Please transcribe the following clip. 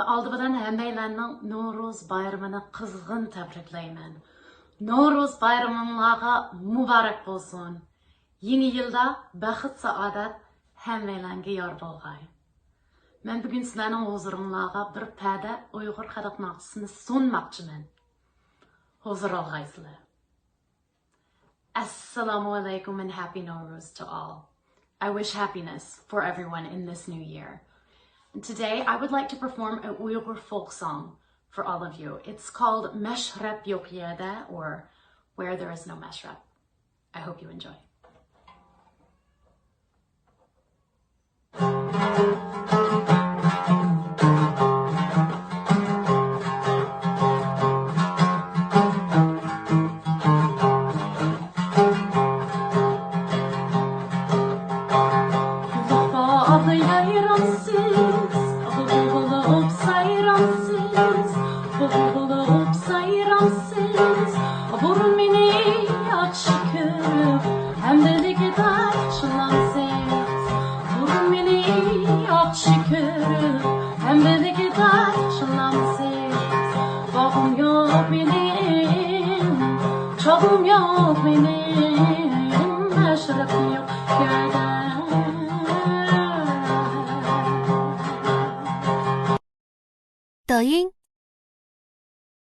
Aldıbadan hemeylerinin Novruz bayramını kızgın tebrikleymen. Novruz bayramınlağa mübarek olsun. Yeni yılda baxıt saadet hemeylerge yar bolğay. Ben bugün sizlerinin huzurunlağa bir pədə Uyghur xalq nağdısını sunmaqçımın. Huzur olğaysılar. Assalamu alaikum and happy Nowruz to all. I wish happiness for everyone in this new year. And today I would like to perform a Uyghur folk song for all of you. It's called Meshrep Yok Yerde, or Where There Is No Meshrep. I hope you enjoy. Çoğum yok benim, meşrep yok yerde. 抖音